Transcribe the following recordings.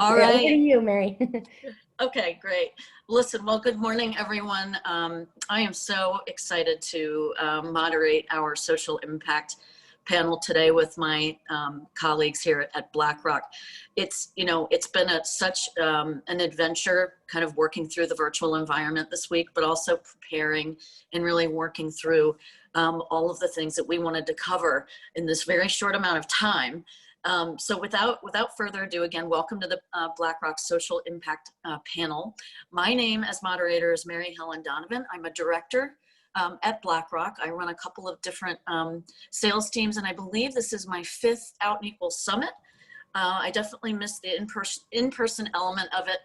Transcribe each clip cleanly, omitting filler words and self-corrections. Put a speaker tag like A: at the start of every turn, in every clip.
A: All
B: Yeah, over to
A: right.
B: you, Mary.
A: Okay, great. Listen, well, good morning, everyone. I am so excited to moderate our social impact panel today with my colleagues here at BlackRock. It's been such an adventure kind of working through the virtual environment this week, but also preparing and really working through all of the things that we wanted to cover in this very short amount of time. So without further ado, again, welcome to the BlackRock Social Impact panel. My name as moderator is Mary Helen Donovan. I'm a director at BlackRock. I run a couple of different sales teams, and I believe this is my 5th Out and Equal Summit. I definitely missed the in-person element of it,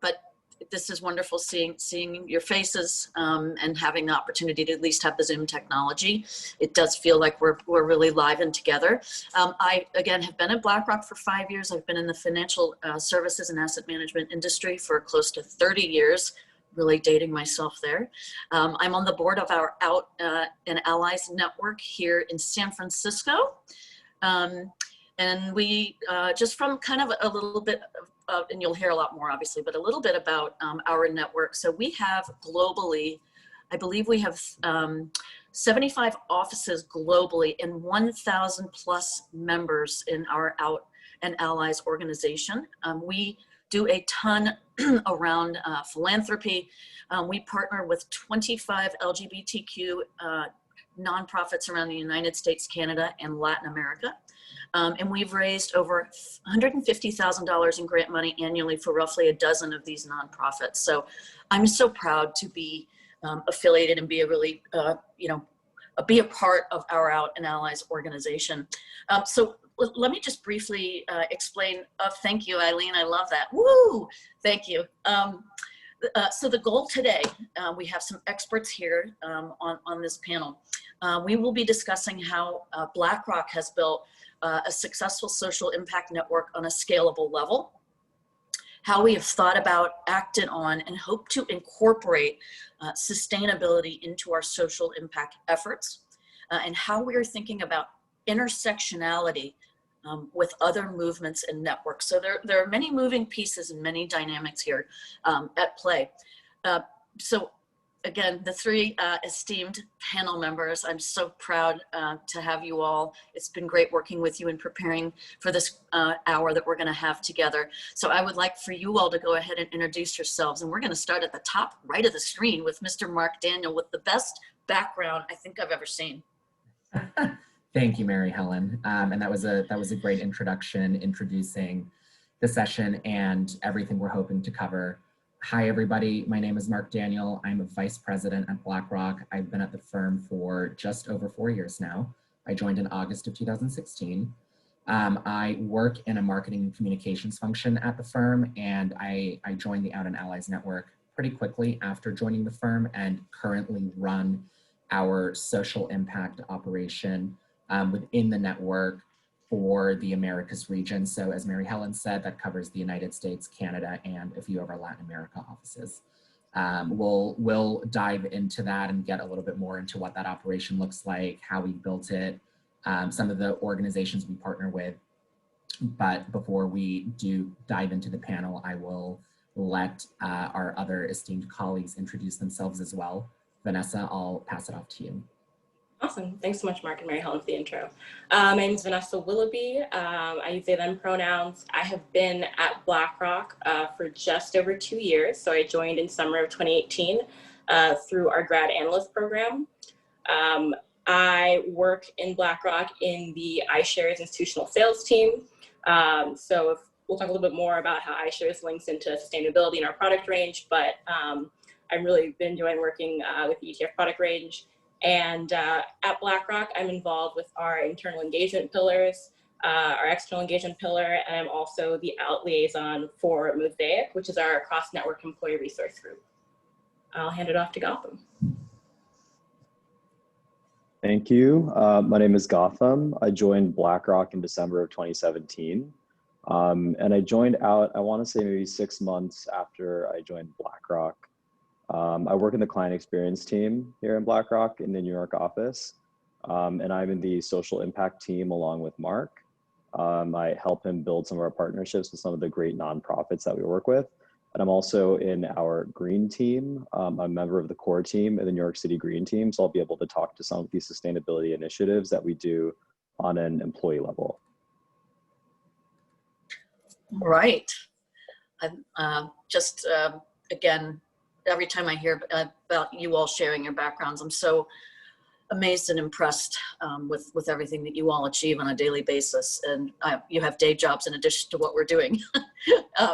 A: but this is wonderful seeing your faces and having the opportunity to at least have the Zoom technology. It does feel like we're really live and together. I, again, have been at BlackRock for 5 years. I've been in the financial services and asset management industry for close to 30 years, really dating myself there. I'm on the board of our Out and Allies network here in San Francisco. And we, just from kind of a little bit of, and you'll hear a lot more obviously, but a little bit about our network. So we have globally, I believe we have 75 offices globally and 1,000 plus members in our Out and Allies organization. We do a ton around philanthropy. We partner with 25 LGBTQ nonprofits around the United States, Canada, and Latin America. And we've raised over $150,000 in grant money annually for roughly a dozen of these nonprofits. So I'm so proud to be affiliated and be a really, be a part of our Out and Allies organization. So let me just briefly explain. Thank you, Eileen. I love that. Woo! Thank you. So the goal today, we have some experts here on this panel. We will be discussing how BlackRock has built a successful social impact network on a scalable level, how we have thought about, acted on, and hope to incorporate sustainability into our social impact efforts, and how we are thinking about intersectionality with other movements and networks. So there are many moving pieces and many dynamics here at play. So again, the 3 esteemed panel members, I'm so proud to have you all. It's been great working with you and preparing for this hour that we're gonna have together. So I would like for you all to go ahead and introduce yourselves. And we're gonna start at the top right of the screen with Mr. Mark Daniel with the best background I think I've ever seen.
C: Thank you, Mary Helen. And that was a great introduction, introducing the session and everything we're hoping to cover. Hi, everybody. My name is Mark Daniel. I'm a vice president at BlackRock. I've been at the firm for just over 4 years now. I joined in August of 2016. I work in a marketing and communications function at the firm, and I joined the Out and Allies network pretty quickly after joining the firm and currently run our social impact operation within the network for the Americas region. So as Mary Helen said, that covers the United States, Canada, and a few of our Latin America offices. We'll dive into that and get a little bit more into what that operation looks like, how we built it, some of the organizations we partner with. But before we do dive into the panel, I will let our other esteemed colleagues introduce themselves as well. Vanessa, I'll pass it off to you.
D: Awesome. Thanks so much, Mark and Mary Helen, for the intro. My name is Vanessa Willoughby. I use they, them pronouns. I have been at BlackRock for just over 2 years. So I joined in summer of 2018 through our grad analyst program. I work in BlackRock in the iShares institutional sales team. So we'll talk a little bit more about how iShares links into sustainability in our product range, but I've really been enjoying working with the ETF product range. And at BlackRock, I'm involved with our internal engagement pillars, our external engagement pillar, and I'm also the out liaison for Mosaic, which is our cross-network employee resource group. I'll hand it off to Gotham.
E: Thank you. My name is Gotham. I joined BlackRock in December of 2017. And I joined out, I want to say maybe 6 months after I joined BlackRock. I work in the client experience team here in BlackRock in the New York office. And I'm in the social impact team along with Mark. I help him build some of our partnerships with some of the great nonprofits that we work with. And I'm also in our green team. I'm a member of the core team in the New York City green team. So I'll be able to talk to some of these sustainability initiatives that we do on an employee level.
A: Right. Again, every time I hear about you all sharing your backgrounds, I'm so amazed and impressed with everything that you all achieve on a daily basis. And you have day jobs in addition to what we're doing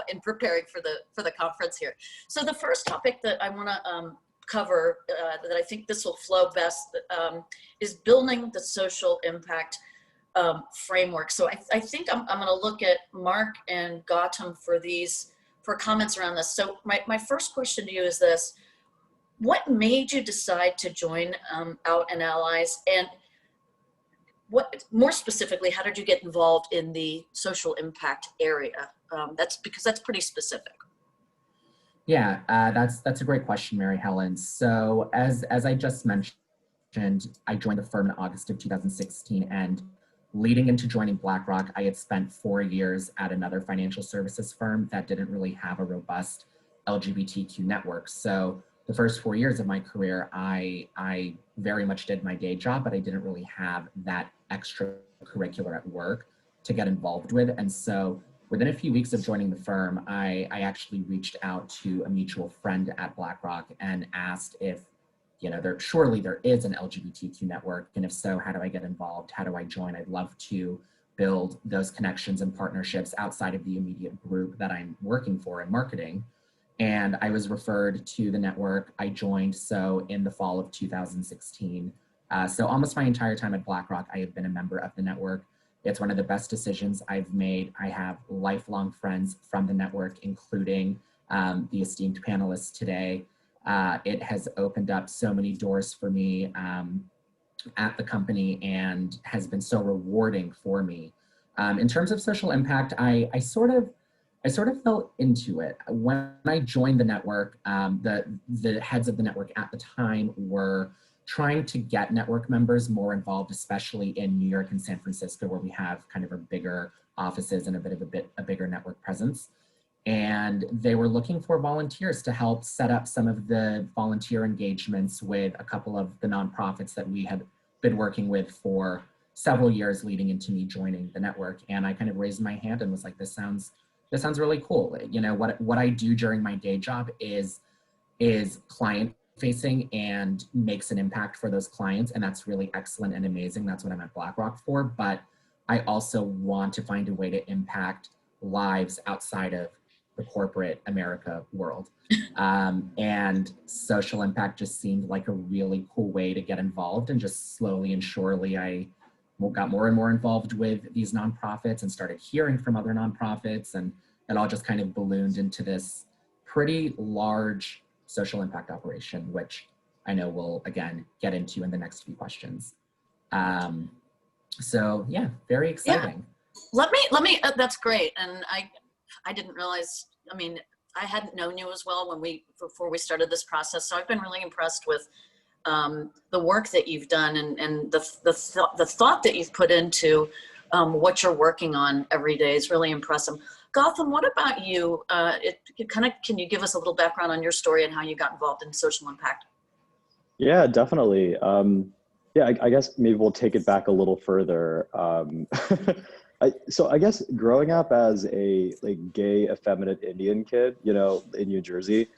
A: in preparing for the conference here. So the first topic that I want to cover, that I think this will flow best, is building the social impact framework. So I think I'm going to look at Mark and Gautam for comments around this. So my first question to you is this: what made you decide to join Out and Allies, and what more specifically, how did you get involved in the social impact area? That's pretty specific.
C: Yeah, that's a great question, Mary Helen. So as I just mentioned, I joined the firm in August of 2016, and leading into joining BlackRock, I had spent 4 years at another financial services firm that didn't really have a robust LGBTQ network. So the first 4 years of my career, I very much did my day job, but I didn't really have that extracurricular at work to get involved with. And so within a few weeks of joining the firm, I actually reached out to a mutual friend at BlackRock and asked if, surely there is an LGBTQ network, and if so, how do I get involved? How do I join? I'd love to build those connections and partnerships outside of the immediate group that I'm working for in marketing. And I was referred to the network. I joined in the fall of 2016. So almost my entire time at BlackRock, I have been a member of the network. It's one of the best decisions I've made. I have lifelong friends from the network, including the esteemed panelists today. It has opened up so many doors for me at the company and has been so rewarding for me. In terms of social impact, I sort of fell into it. When I joined the network, the heads of the network at the time were trying to get network members more involved, especially in New York and San Francisco, where we have kind of our bigger offices and a bigger network presence. And they were looking for volunteers to help set up some of the volunteer engagements with a couple of the nonprofits that we had been working with for several years leading into me joining the network. And I kind of raised my hand and was like, this sounds really cool. What I do during my day job is client facing and makes an impact for those clients. And that's really excellent and amazing. That's what I'm at BlackRock for. But I also want to find a way to impact lives outside of the corporate America world. And social impact just seemed like a really cool way to get involved. And just slowly and surely, I got more and more involved with these nonprofits and started hearing from other nonprofits. And it all just kind of ballooned into this pretty large social impact operation, which I know we'll, again, get into in the next few questions. So yeah, very exciting.
A: Yeah. Let me, that's great. And I didn't realize, I hadn't known you as well before we started this process. So I've been really impressed with the work that you've done and the thought that you've put into what you're working on every day is really impressive. Gautam, what about you? Can you give us a little background on your story and how you got involved in social impact?
E: Yeah, definitely. I guess maybe we'll take it back a little further. So I guess growing up as a gay, effeminate Indian kid, in New Jersey,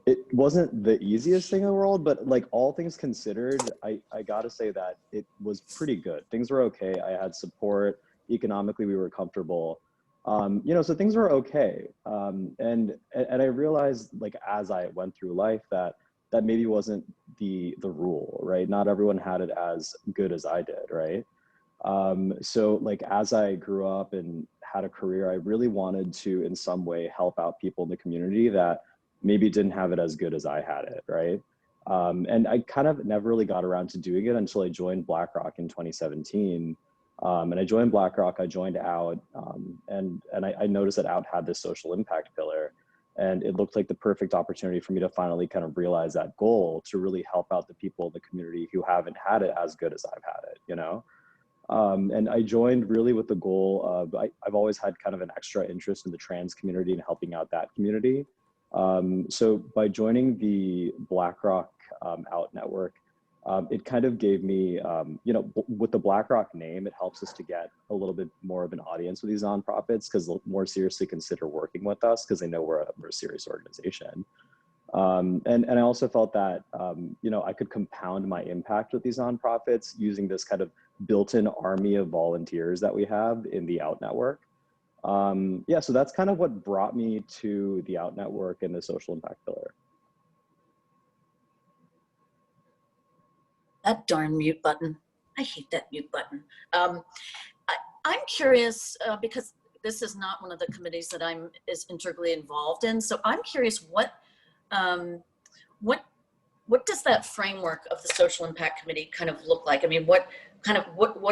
E: it wasn't the easiest thing in the world, but all things considered, I gotta say that it was pretty good. Things were okay. I had support. Economically, we were comfortable. So things were okay. And I realized as I went through life that maybe wasn't the rule, right? Not everyone had it as good as I did, right? So as I grew up and had a career, I really wanted to in some way help out people in the community that maybe didn't have it as good as I had it, right? And I kind of never really got around to doing it until I joined BlackRock in 2017. And I joined BlackRock, I joined Out, and I noticed that Out had this social impact pillar. And it looked like the perfect opportunity for me to finally kind of realize that goal to really help out the people in the community who haven't had it as good as I've had it, And I joined really with the goal of, I've always had kind of an extra interest in the trans community and helping out that community. So by joining the BlackRock Out Network, it kind of gave me, you know, with the BlackRock name, it helps us to get a little bit more of an audience with these nonprofits because they'll more seriously consider working with us because they know we're a serious organization. And I also felt that, you know, I could compound my impact with these nonprofits using this kind of built-in army of volunteers that we have in the Out Network. Yeah, so that's kind of what brought me to the Out Network and the social impact pillar.
A: That darn mute button. I hate that mute button. I'm curious because this is not one of the committees that I'm as integrally involved in. So I'm curious what does that framework of the Social Impact Committee kind of look like? I mean, what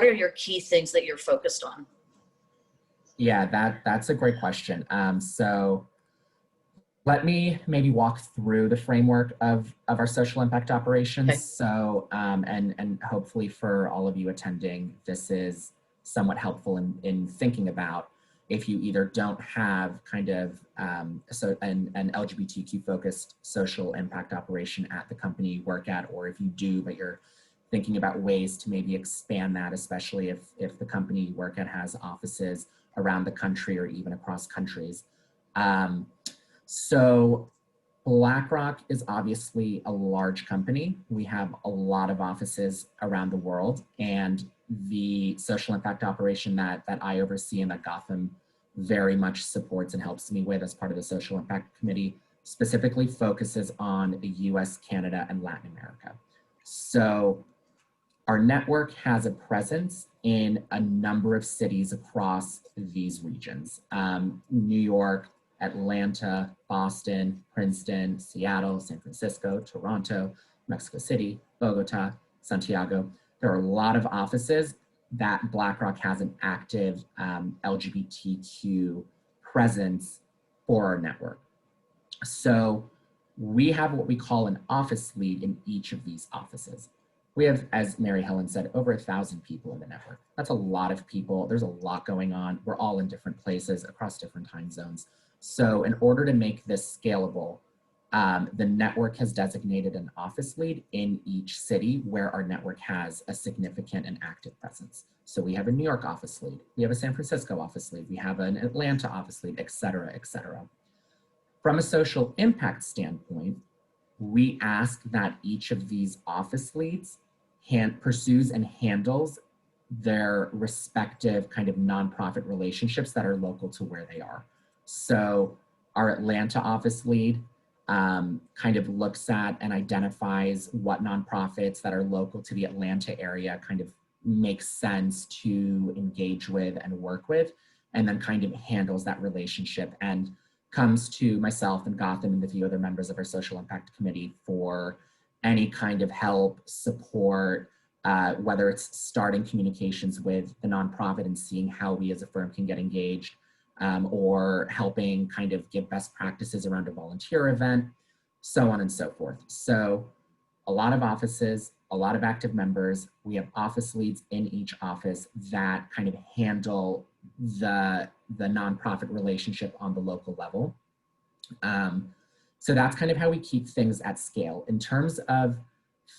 A: are your key things that you're focused on?
C: Yeah, that's a great question. So let me maybe walk through the framework of our social impact operations. Okay. So, and hopefully for all of you attending, this is somewhat helpful in thinking about if you either don't have kind of an LGBTQ focused social impact operation at the company you work at, or if you do, but you're thinking about ways to maybe expand that, especially if the company you work at has offices around the country or even across countries. So BlackRock is obviously a large company. We have a lot of offices around the world, and the social impact operation that I oversee and that Gotham very much supports and helps me with as part of the Social Impact Committee specifically focuses on the US, Canada, and Latin America. So our network has a presence in a number of cities across these regions. New York, Atlanta, Boston, Princeton, Seattle, San Francisco, Toronto, Mexico City, Bogota, Santiago. There are a lot of offices that BlackRock has an active LGBTQ presence for our network. So we have what we call an office lead in each of these offices. We have, as Mary Helen said, over 1,000 people in the network. That's a lot of people. There's a lot going on. We're all in different places across different time zones. So in order to make this scalable, the network has designated an office lead in each city where our network has a significant and active presence. So we have a New York office lead, we have a San Francisco office lead, we have an Atlanta office lead, et cetera, et cetera. From a social impact standpoint, we ask that each of these office leads pursues and handles their respective kind of nonprofit relationships that are local to where they are. So our Atlanta office lead kind of looks at and identifies what nonprofits that are local to the Atlanta area kind of makes sense to engage with and work with, and then kind of handles that relationship and comes to myself and Gotham and the few other members of our Social Impact Committee for any kind of help, support, whether it's starting communications with the nonprofit and seeing how we as a firm can get engaged, or helping kind of give best practices around a volunteer event, so on and so forth. So a lot of offices, a lot of active members. We have office leads in each office that kind of handle the nonprofit relationship on the local level. So that's kind of how we keep things at scale. In terms of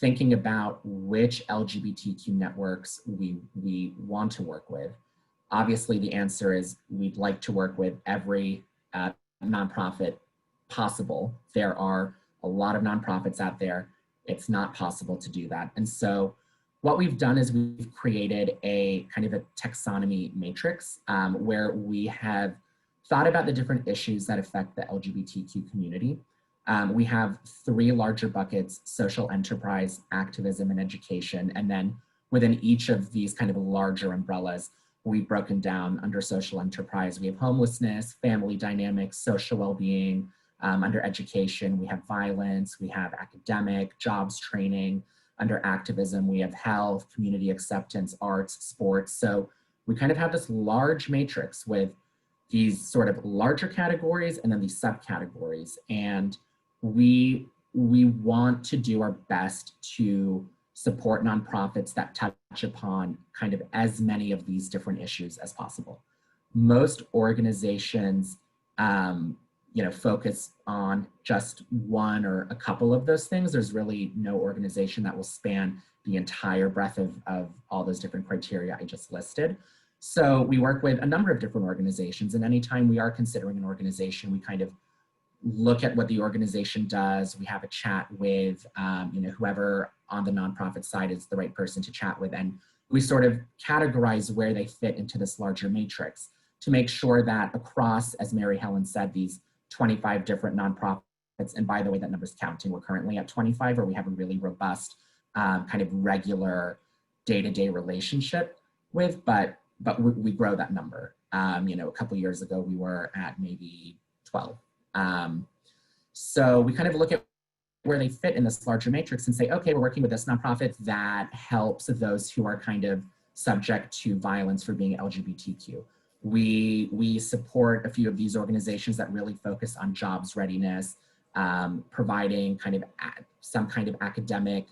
C: thinking about which LGBTQ networks we want to work with, obviously the answer is we'd like to work with every nonprofit possible. There are a lot of nonprofits out there. It's not possible to do that. And so what we've done is we've created a kind of a taxonomy matrix where we have thought about the different issues that affect the LGBTQ community. We have 3 larger buckets: social enterprise, activism, and education. And then within each of these kind of larger umbrellas, we've broken down under social enterprise. We have homelessness, family dynamics, social well-being. Under education, we have violence, we have academic, jobs training. Under activism, we have health, community acceptance, arts, sports. So we kind of have this large matrix with these sort of larger categories and then these subcategories. And we want to do our best to support nonprofits that touch upon kind of as many of these different issues as possible. Most organizations, focus on just one or a couple of those things. There's really no organization that will span the entire breadth of all those different criteria I just listed. So we work with a number of different organizations, and anytime we are considering an organization, we kind of look at what the organization does. We have a chat with, whoever on the nonprofit side is the right person to chat with, and we sort of categorize where they fit into this larger matrix to make sure that across, as Mary Helen said, these 25 different nonprofits, and by the way, that number's counting, we're currently at 25, or we have a really robust kind of regular day-to-day relationship with, but we grow that number. A couple of years ago, we were at maybe 12. So we kind of look at where they fit in this larger matrix and say, okay, we're working with this nonprofit that helps those who are kind of subject to violence for being LGBTQ. We support a few of these organizations that really focus on jobs readiness, providing kind of some kind of academic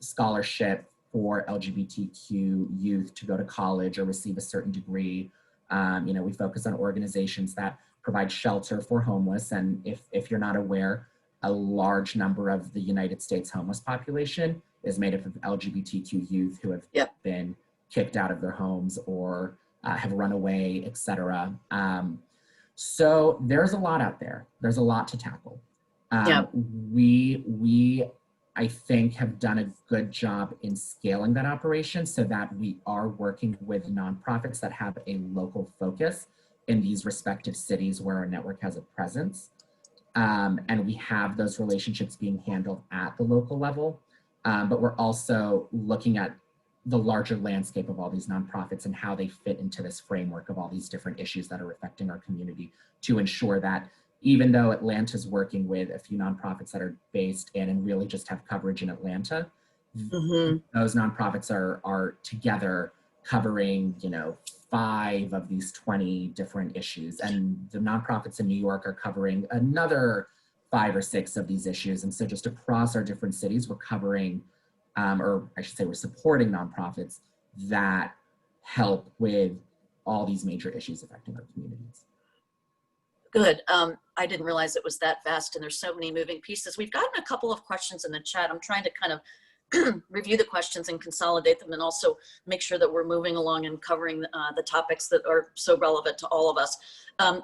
C: scholarship for LGBTQ youth to go to college or receive a certain degree. We focus on organizations that provide shelter for homeless. And if you're not aware, a large number of the United States homeless population is made up of LGBTQ youth who have been kicked out of their homes or have run away, etc. So there's a lot out there. There's a lot to tackle. We, I think, have done a good job in scaling that operation so that we are working with nonprofits that have a local focus in these respective cities where our network has a presence. And we have those relationships being handled at the local level. But we're also looking at the larger landscape of all these nonprofits and how they fit into this framework of all these different issues that are affecting our community to ensure that even though Atlanta's working with a few nonprofits that are based in and really just have coverage in Atlanta, those nonprofits are together covering, 5 of these 20 different issues. And the nonprofits in New York are covering another 5 or 6 of these issues. And so just across our different cities, we're covering, or I should say we're supporting nonprofits that help with all these major issues affecting our communities.
A: Good. I didn't realize it was that vast and there's so many moving pieces. We've gotten a couple of questions in the chat. I'm trying to kind of review the questions and consolidate them and also make sure that we're moving along and covering the topics that are so relevant to all of us.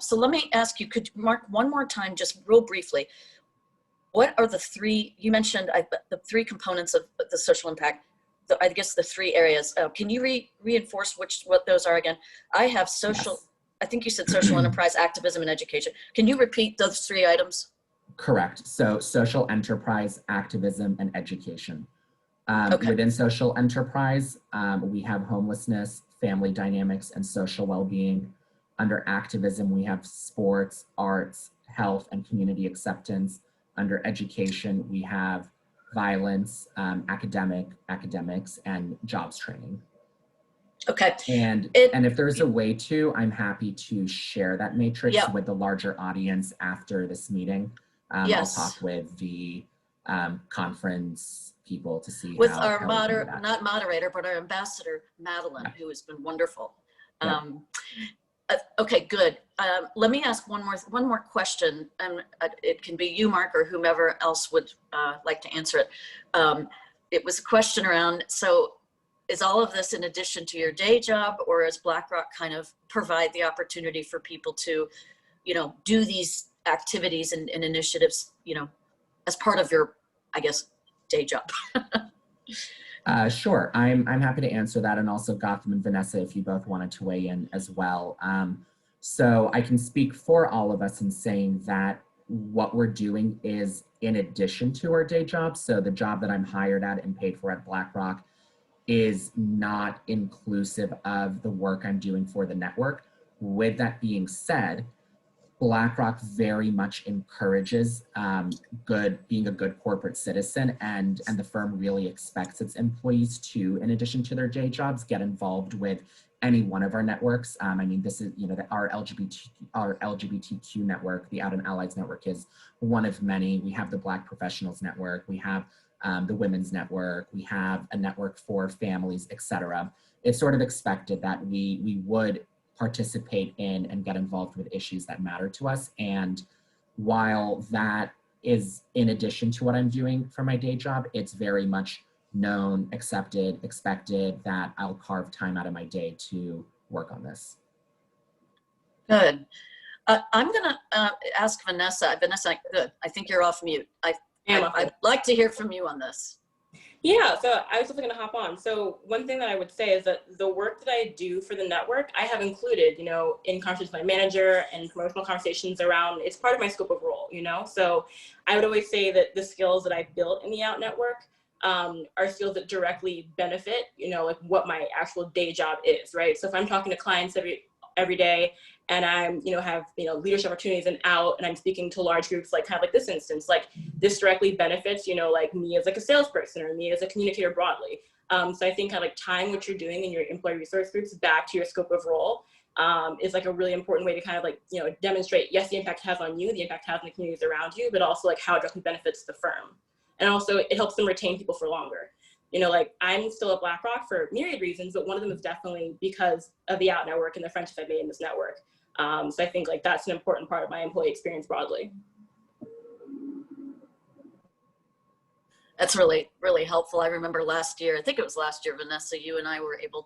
A: So let me ask you, could Mark one more time, just real briefly, what are the 3, you mentioned the 3 components of the social impact, I guess the 3 areas. Can you reinforce what those are again? I have social, yes. I think you said social enterprise, activism, and education. Can you repeat those 3 items?
C: Correct. So social enterprise, activism, and education.
A: Okay.
C: Within social enterprise, we have homelessness, family dynamics, and social well-being. Under activism, we have sports, arts, health, and community acceptance. Under education, we have violence, academics, and jobs training.
A: Okay.
C: And if there's a way to, I'm happy to share that matrix with the larger audience after this meeting.
A: Yes.
C: I'll talk with the conference people to see
A: with
C: how,
A: our
C: how
A: not moderator, but our ambassador, Madeline, who has been wonderful. Okay, good. Let me ask one more question, and it can be you, Mark, or whomever else would like to answer it. It was a question around, so is all of this in addition to your day job, or is BlackRock kind of provide the opportunity for people to, do these activities and initiatives, as part of your, I guess, day job?
C: Sure, I'm happy to answer that, and also Gotham and Vanessa, if you both wanted to weigh in as well. So I can speak for all of us in saying that what we're doing is in addition to our day job. So the job that I'm hired at and paid for at BlackRock is not inclusive of the work I'm doing for the network. With that being said, BlackRock very much encourages being a good corporate citizen, and the firm really expects its employees to, in addition to their day jobs, get involved with any one of our networks. I mean, this is, our LGBTQ network, the Out and Allies network, is one of many. We have the Black Professionals Network. We have the Women's Network, we have a network for families, etc. It's sort of expected that we would participate in and get involved with issues that matter to us. And while that is in addition to what I'm doing for my day job, it's very much known, accepted, expected that I'll carve time out of my day to work on this.
A: Good. I'm gonna ask Vanessa. Vanessa, good. I think you're off mute. I'd like to hear from you on this.
D: Yeah, so I was just going to hop on. So one thing that I would say is that the work that I do for the network, I have included, in conversations with my manager and promotional conversations around, it's part of my scope of role, So I would always say that the skills that I built in the Out Network are skills that directly benefit, like what my actual day job is, right? So if I'm talking to clients every day and I'm, have, leadership opportunities and out, and I'm speaking to large groups, like kind of like this instance, like this directly benefits, like me as like a salesperson or me as a communicator broadly. So I think kind of like tying what you're doing in your employee resource groups back to your scope of role is like a really important way to kind of like, demonstrate, yes, the impact it has on you, the impact it has on the communities around you, but also like how it directly benefits the firm. And also it helps them retain people for longer. Like I'm still at BlackRock for myriad reasons, but one of them is definitely because of the Out Network and the friendships I've made in this network. So I think like that's an important part of my employee experience broadly.
A: That's really, really helpful. I remember last year, I think it was last year, Vanessa, you and I were able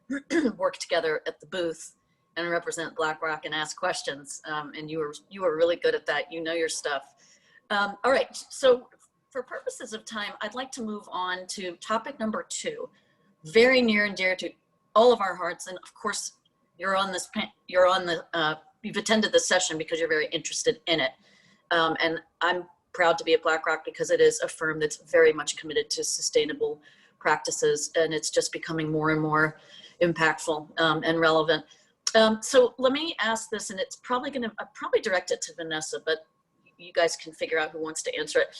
A: to work together at the booth and represent BlackRock and ask questions. And you were really good at that. You know your stuff. All right, so for purposes of time, I'd like to move on to topic number 2, very near and dear to all of our hearts. And of course, you've attended this session because you're very interested in it. And I'm proud to be at BlackRock because it is a firm that's very much committed to sustainable practices, and it's just becoming more and more impactful and relevant. So let me ask this, and it's probably I'll probably direct it to Vanessa, but you guys can figure out who wants to answer it.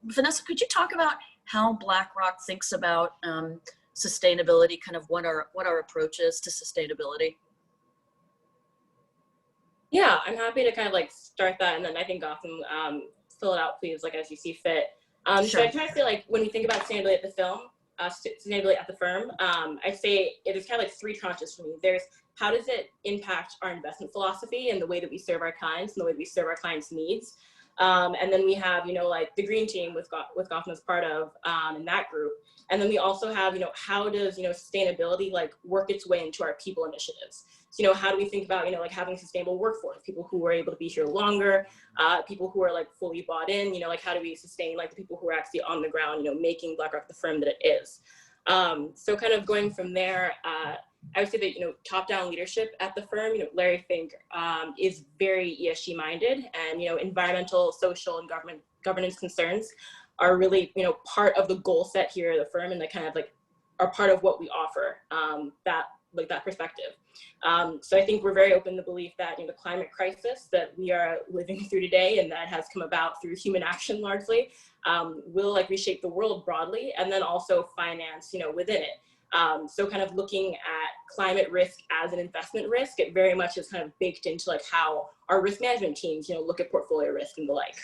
A: Vanessa, could you talk about how BlackRock thinks about sustainability, kind of what our approach is to sustainability?
D: Yeah, I'm happy to kind of like start that, and then I think Gotham fill it out, please, like as you see fit.
A: Sure.
D: So I try to say, like, when we think about sustainability at the firm, I say it is kind of like 3 tranches for me. There's how does it impact our investment philosophy and the way that we serve our clients and the way that we serve our clients' needs. And then we have, like the green team with Gotham as part of in that group. And then we also have, how does, sustainability like work its way into our people initiatives? So, how do we think about, like having a sustainable workforce, people who are able to be here longer, people who are like fully bought in, like how do we sustain like the people who are actually on the ground, making BlackRock the firm that it is. So kind of going from there, I would say that, top-down leadership at the firm, Larry Fink is very ESG minded, and, environmental, social, and governance concerns are really, part of the goal set here at the firm, and they kind of like are part of what we offer, that perspective. So I think we're very open to the belief that, the climate crisis that we are living through today, and that has come about through human action largely, will like reshape the world broadly, and then also finance, within it. So kind of looking at climate risk as an investment risk, it very much is kind of baked into like how our risk management teams, look at portfolio risk and the like.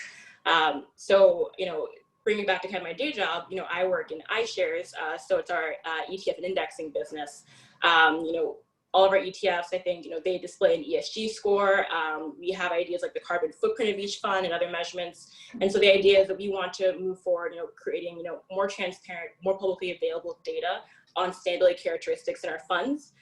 D: So, bringing back to kind of my day job, I work in iShares, so it's our ETF and indexing business. All of our ETFs, I think, they display an ESG score. We have ideas like the carbon footprint of each fund and other measurements. And so the idea is that we want to move forward, creating, more transparent, more publicly available data on sustainability characteristics in our funds.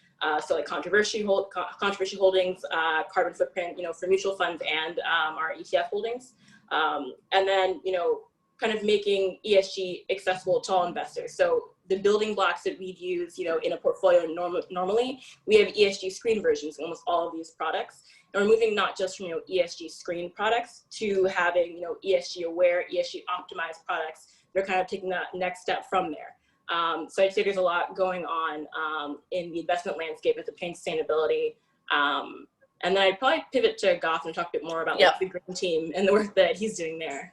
D: So like controversy holdings, carbon footprint, for mutual funds and our ETF holdings. And then, kind of making ESG accessible to all investors. So the building blocks that we'd use, in a portfolio normally, we have ESG screen versions in almost all of these products. And we're moving not just from, ESG screen products to having, ESG aware, ESG optimized products. They're kind of taking that next step from there. So I'd say there's a lot going on in the investment landscape as it pertains to sustainability. And then I'd probably pivot to Gotham and talk a bit more about like, the green team and the work that he's doing there.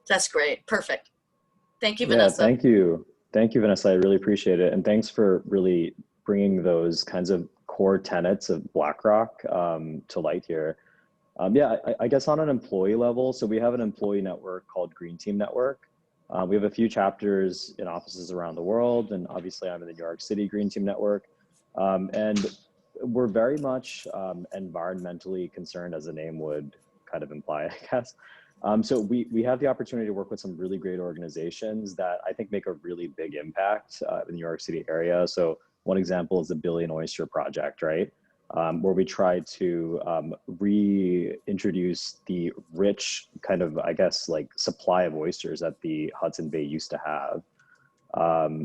A: That's great. Perfect. Thank you, Vanessa.
E: Yeah, thank you. Thank you, Vanessa. I really appreciate it. And thanks for really bringing those kinds of core tenets of BlackRock to light here. Yeah, I guess on an employee level, so we have an employee network called Green Team Network. We have a few chapters in offices around the world, and obviously I'm in the New York City Green Team Network. And we're very much environmentally concerned, as the name would kind of imply, I guess. So we have the opportunity to work with some really great organizations that I think make a really big impact in the New York City area. So one example is the Billion Oyster Project, right? Where we try to reintroduce the rich kind of, I guess, like supply of oysters that the Hudson Bay used to have.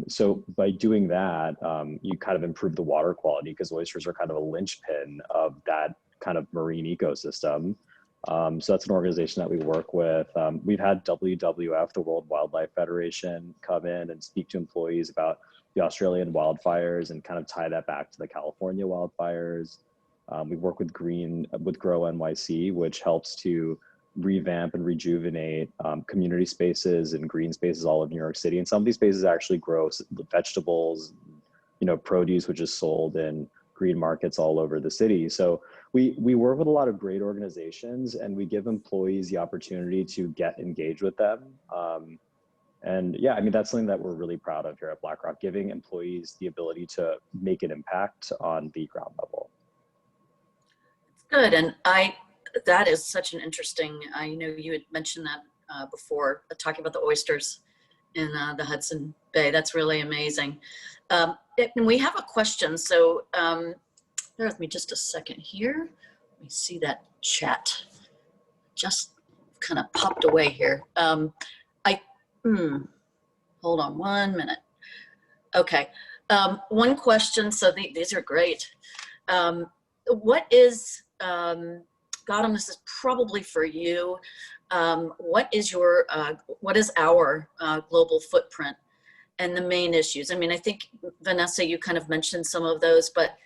E: So by doing that, you kind of improve the water quality because oysters are kind of a linchpin of that kind of marine ecosystem. So that's an organization that we work with. We've had WWF, the World Wildlife Federation, come in and speak to employees about the Australian wildfires and kind of tie that back to the California wildfires. We work with Grow NYC, which helps to revamp and rejuvenate community spaces and green spaces all over New York City. And some of these spaces actually grow vegetables, produce, which is sold in green markets all over the city. So we work with a lot of great organizations, and we give employees the opportunity to get engaged with them. And yeah, I mean, that's something that we're really proud of here at BlackRock, giving employees the ability to make an impact on the ground level.
A: Good, and that is such an interesting, I know you had mentioned that before, talking about the oysters in the Hudson Bay. That's really amazing. And we have a question, so bear with me just a second here. Let me see that chat. Just kind of popped away here. Hold on 1 minute. Okay, one question, so these are great. What is, Gautam, this is probably for you. What is our global footprint and the main issues? I mean, I think, Vanessa, you kind of mentioned some of those, but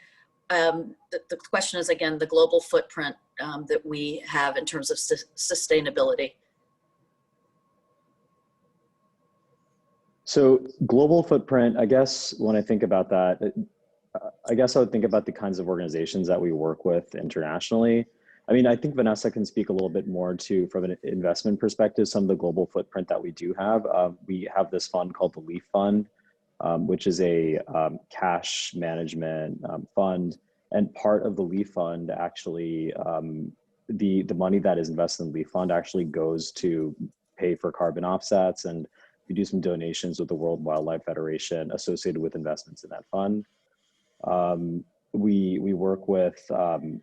A: the question is, again, the global footprint that we have in terms of sustainability.
E: So global footprint, I guess when I think about that, I guess I would think about the kinds of organizations that we work with internationally. I mean, I think Vanessa can speak a little bit more to, from an investment perspective, some of the global footprint that we do have. We have this fund called the LEAF Fund, which is a cash management fund. And part of the LEAF Fund actually, the money that is invested in the LEAF Fund actually goes to pay for carbon offsets, and we do some donations with the World Wildlife Federation associated with investments in that fund. We work with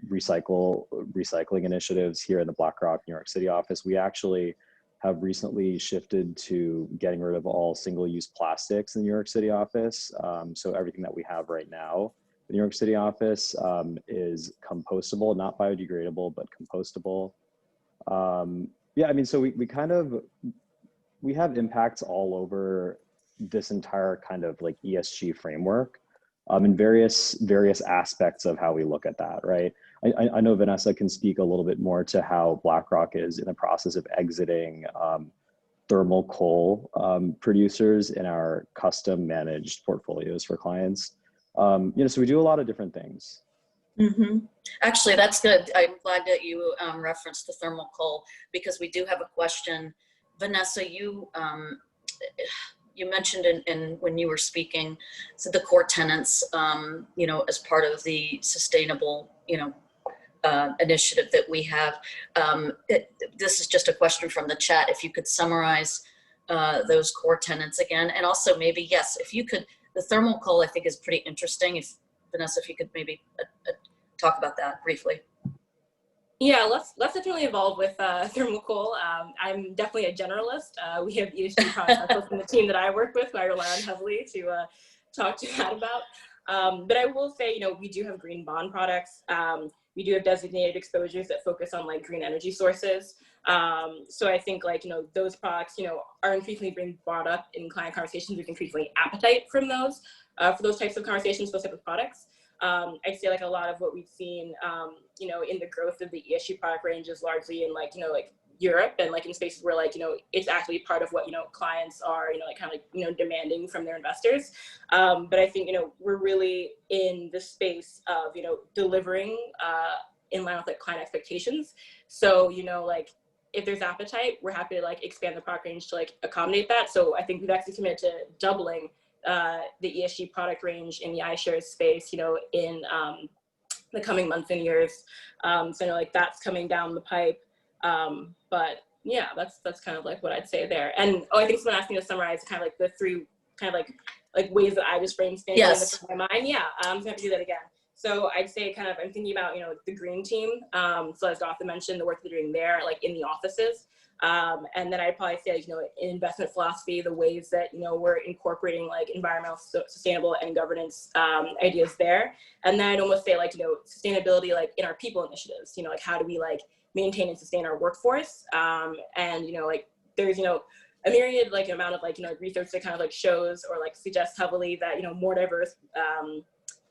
E: recycling initiatives here in the BlackRock New York City office. We actually have recently shifted to getting rid of all single-use plastics in the New York City office. So everything that we have right now in the New York City office is compostable, not biodegradable, but compostable. Yeah, I mean, so we have impacts all over this entire kind of like ESG framework in various aspects of how we look at that, right? I know Vanessa can speak a little bit more to how BlackRock is in the process of exiting thermal coal producers in our custom managed portfolios for clients. So we do a lot of different things.
A: Mm-hmm. Actually, that's good. I'm glad that you referenced the thermal coal, because we do have a question. Vanessa, you mentioned when you were speaking, so the core tenants, as part of the sustainable, initiative that we have. This is just a question from the chat. If you could summarize those core tenants again, and also maybe, yes, if you could, the thermal coal I think is pretty interesting. If Vanessa, if you could maybe talk about that briefly.
D: Yeah, let's definitely evolve with thermal coal. I'm definitely a generalist. We have ESG projects in the team that I work with, who I rely on heavily to talk to that about. But I will say, we do have green bond products. We do have designated exposures that focus on like green energy sources. So I think those products, are increasingly being brought up in client conversations. There's increasingly appetite from those for those types of conversations, those types of products. I'd say a lot of what we've seen, in the growth of the ESG product range is largely in Europe and in spaces where it's actually part of what, clients are, demanding from their investors. But I think, we're really in the space of, delivering in line with like client expectations. So, you know, like if there's appetite, we're happy to like expand the product range to like accommodate that. So I think we've actually committed to doubling the ESG product range in the iShares space, you know, in the coming months and years. So I know like that's coming down the pipe. But yeah, that's kind of like what I'd say there. And I think someone asked me to summarize kind of like the three kind of like ways that I just framed things in the front of my mind. Yeah, I'm gonna have to do that again. So I'd say kind of, I'm thinking about, you know, the green team. So as Gotha mentioned, the work they're doing there, like in the offices. And then I'd probably say, like, you know, in investment philosophy, the ways that, you know, we're incorporating like environmental, sustainable and governance ideas there. And then I'd almost say like, you know, sustainability, like in our people initiatives, you know, like how do we like maintain and sustain our workforce? And, you know, like there's, you know, a myriad like amount of like, you know, research that kind of like shows or like suggests heavily that, you know, more diverse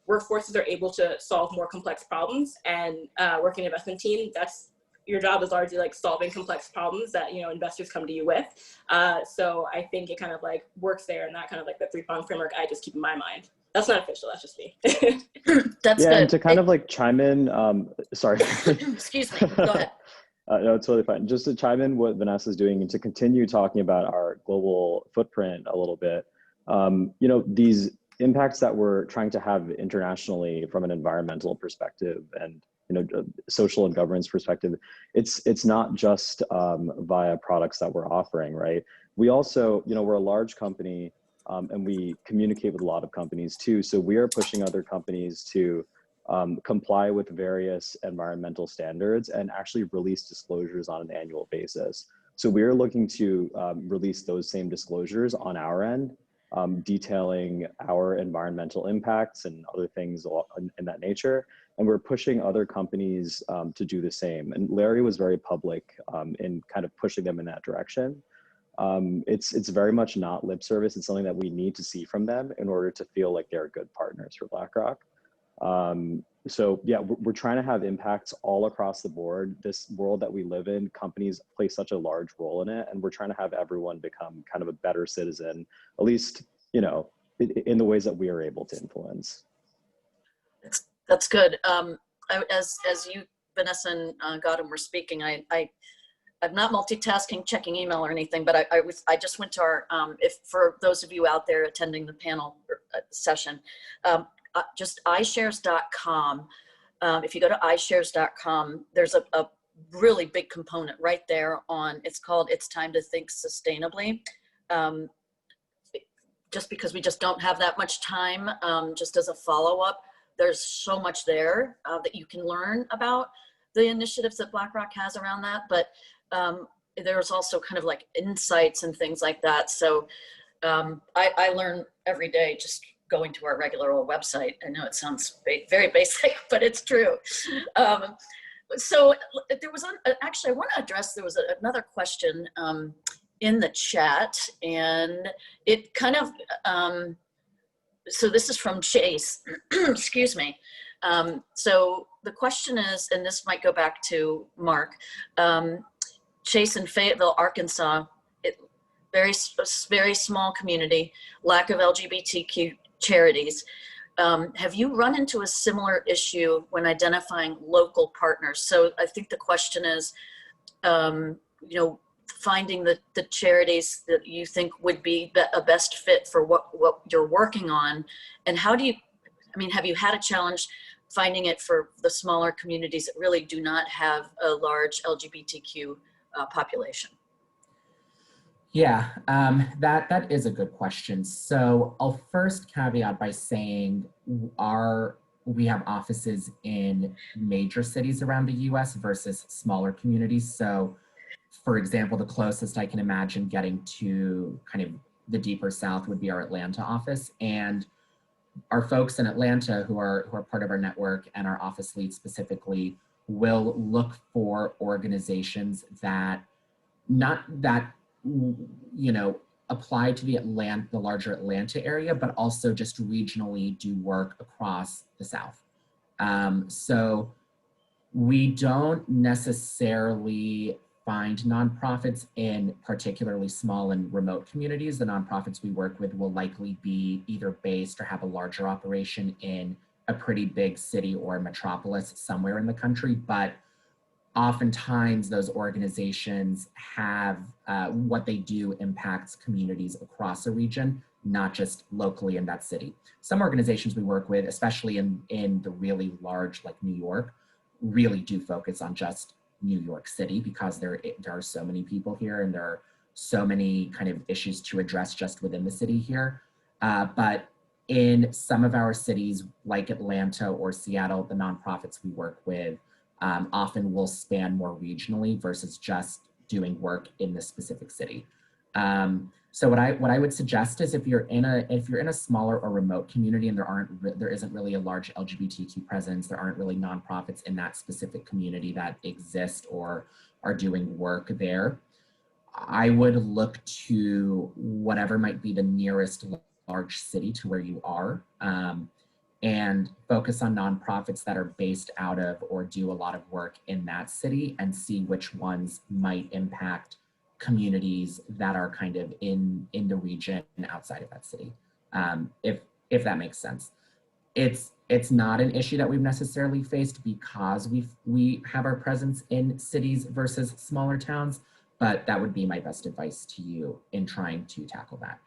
D: workforces are able to solve more complex problems. And working in an investment team, that's your job is largely like solving complex problems that, you know, investors come to you with. So I think it kind of like works there, and that kind of like the three-pronged framework I just keep in my mind. That's not official, that's just me.
A: That's
E: yeah,
A: good.
E: and to kind of like chime in, sorry.
A: Excuse me, go ahead.
E: No, it's totally fine. Just to chime in what Vanessa's doing and to continue talking about our global footprint a little bit, you know, these impacts that we're trying to have internationally from an environmental perspective and, you know, social and governance perspective, it's not just via products that we're offering, right? We also, you know, we're a large company and we communicate with a lot of companies too. So we are pushing other companies to comply with various environmental standards and actually release disclosures on an annual basis. So we're looking to release those same disclosures on our end, detailing our environmental impacts and other things in that nature. And we're pushing other companies to do the same. And Larry was very public in kind of pushing them in that direction. It's very much not lip service. It's something that we need to see from them in order to feel like they're good partners for BlackRock. So yeah, we're trying to have impacts all across the board. This world that we live in, companies play such a large role in it, and we're trying to have everyone become kind of a better citizen, at least, you know, in the ways that we are able to influence.
A: That's good. As you, Vanessa and Gautam were speaking, I'm not multitasking, checking email or anything, but I just went to our, if for those of you out there attending the panel session, just iShares.com. If you go to iShares.com, there's a really big component right there on, it's called It's Time to Think Sustainably. Just because we just don't have that much time, just as a follow-up, there's so much there that you can learn about the initiatives that BlackRock has around that. But there's also kind of like insights and things like that. So I learn every day just going to our regular old website. I know it sounds very basic, but it's true. So there was, actually I want to address, there was another question in the chat, and it kind of, so this is from Chase, excuse me. So the question is, and this might go back to Mark, Chase in Fayetteville, Arkansas, very small community, lack of LGBTQ charities. Have you run into a similar issue when identifying local partners? So I think the question is, you know, finding the charities that you think would be a best fit for what you're working on. And how do you, I mean, have you had a challenge finding it for the smaller communities that really do not have a large LGBTQ population?
C: Yeah, that is a good question. So I'll first caveat by saying we have offices in major cities around the US versus smaller communities. So for example, the closest I can imagine getting to kind of the deeper South would be our Atlanta office. And our folks in Atlanta who are part of our network and our office lead specifically will look for organizations that you know, apply to the larger Atlanta area, but also just regionally do work across the South. So we don't necessarily find nonprofits in particularly small and remote communities. The nonprofits we work with will likely be either based or have a larger operation in a pretty big city or metropolis somewhere in the country, but oftentimes those organizations have what they do impacts communities across a region, not just locally in that city. Some organizations we work with, especially in the really large like New York, really do focus on just New York City because there are so many people here and there are so many kind of issues to address just within the city here. But in some of our cities like Atlanta or Seattle, the nonprofits we work with often will span more regionally versus just doing work in the specific city. So what I would suggest is if you're in a smaller or remote community and there isn't really a large LGBTQ presence, there aren't really nonprofits in that specific community that exist or are doing work there, I would look to whatever might be the nearest large city to where you are, and focus on nonprofits that are based out of or do a lot of work in that city and see which ones might impact communities that are kind of in the region outside of that city, if that makes sense. It's not an issue that we've necessarily faced because we have our presence in cities versus smaller towns, but that would be my best advice to you in trying to tackle that.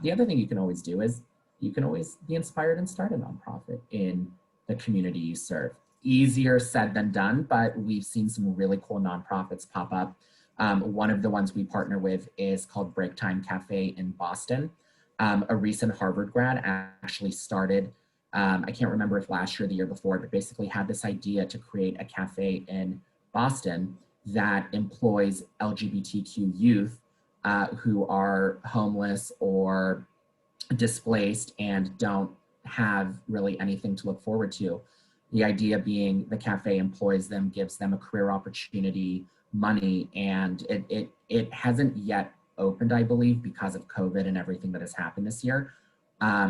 C: The other thing you can always do is you can always be inspired and start a nonprofit in the community you serve. Easier said than done, but we've seen some really cool nonprofits pop up. One of the ones we partner with is called Break Time Cafe in Boston. A recent Harvard grad actually started, I can't remember if last year or the year before, but basically had this idea to create a cafe in Boston that employs LGBTQ youth who are homeless or displaced and don't have really anything to look forward to. The idea being the cafe employs them, gives them a career opportunity, money, and it hasn't yet opened, I believe, because of COVID and everything that has happened this year.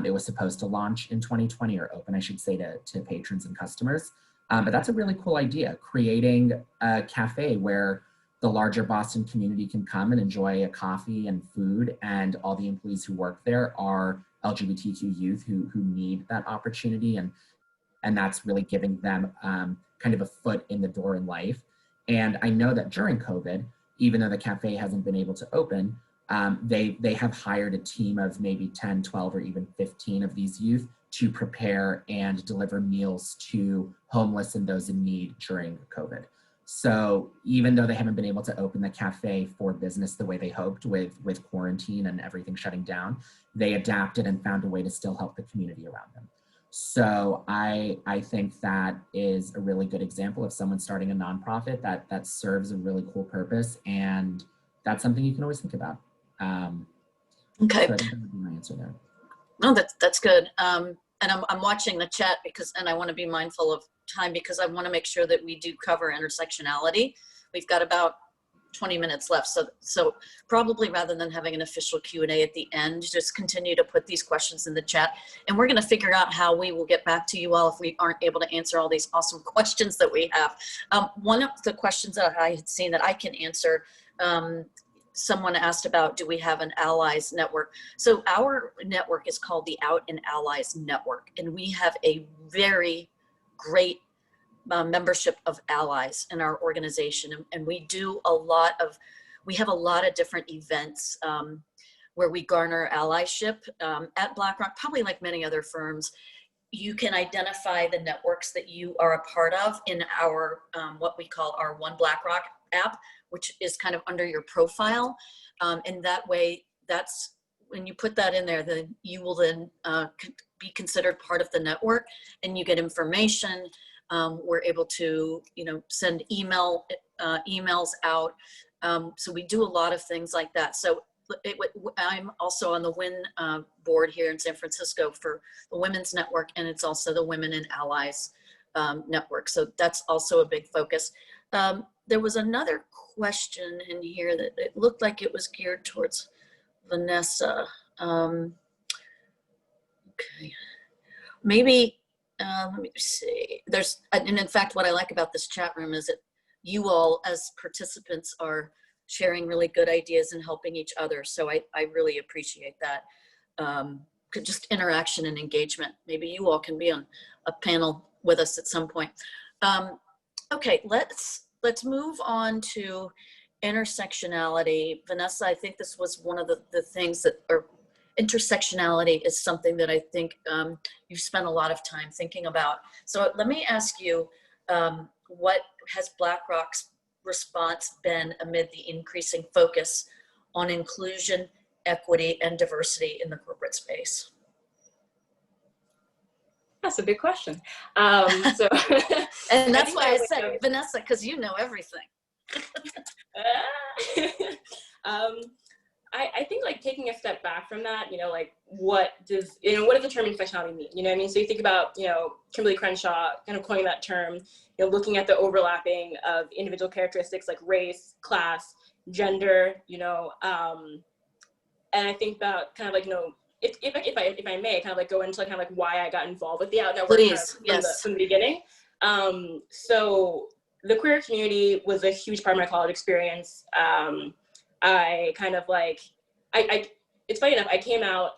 C: It was supposed to launch in 2020, or open, I should say, to patrons and customers. But that's a really cool idea, creating a cafe where the larger Boston community can come and enjoy a coffee and food, and all the employees who work there are LGBTQ youth who need that opportunity, and that's really giving them kind of a foot in the door in life. And I know that during COVID, even though the cafe hasn't been able to open, they have hired a team of maybe 10, 12, or even 15 of these youth to prepare and deliver meals to homeless and those in need during COVID. So even though they haven't been able to open the cafe for business the way they hoped with quarantine and everything shutting down, they adapted and found a way to still help the community around them. So I think that is a really good example of someone starting a nonprofit that serves a really cool purpose, and that's something you can always think about.
A: Okay.
C: So I think that would be my answer there.
A: No, that's good. And I'm watching the chat and I want to be mindful of time because I want to make sure that we do cover intersectionality. We've got about 20 minutes left. So probably rather than having an official Q&A at the end, just continue to put these questions in the chat. And we're going to figure out how we will get back to you all if we aren't able to answer all these awesome questions that we have. One of the questions that I had seen that I can answer, someone asked about, do we have an allies network? So our network is called the Out and Allies Network, and we have a very great membership of allies in our organization, and we have a lot of different events where we garner allyship at BlackRock. Probably like many other firms, you can identify the networks that you are a part of in our what we call our One BlackRock app, which is kind of under your profile, and that way, that's when you put that in there, then you will then be considered part of the network, and you get information. We're able to, send emails out. So we do a lot of things like that. So I'm also on the WIN board here in San Francisco for the Women's Network, and it's also the Women and Allies Network. So that's also a big focus. There was another question in here that it looked like it was geared towards Vanessa. Okay, maybe. Let me see. And in fact, what I like about this chat room is that you all as participants are sharing really good ideas and helping each other. So I really appreciate that. just interaction and engagement. Maybe you all can be on a panel with us at some point. Okay, let's move on to intersectionality. Vanessa, I think this was one of the things that, or intersectionality is something that I think you've spent a lot of time thinking about. So let me ask you, what has BlackRock's response been amid the increasing focus on inclusion, equity, and diversity in the corporate space?
D: That's a big question.
A: So, and that's why I said, Vanessa, because you know everything.
D: I think like taking a step back from that, like what does the term intersectionality mean? You know what I mean? So you think about, Kimberly Crenshaw kind of coining that term, looking at the overlapping of individual characteristics like race, class, gender, and I think about kind of like, if I may kind of like go into like kind of like why I got involved with the Out Network from the beginning. So the queer community was a huge part of my college experience. I kind of like, it's funny enough, I came out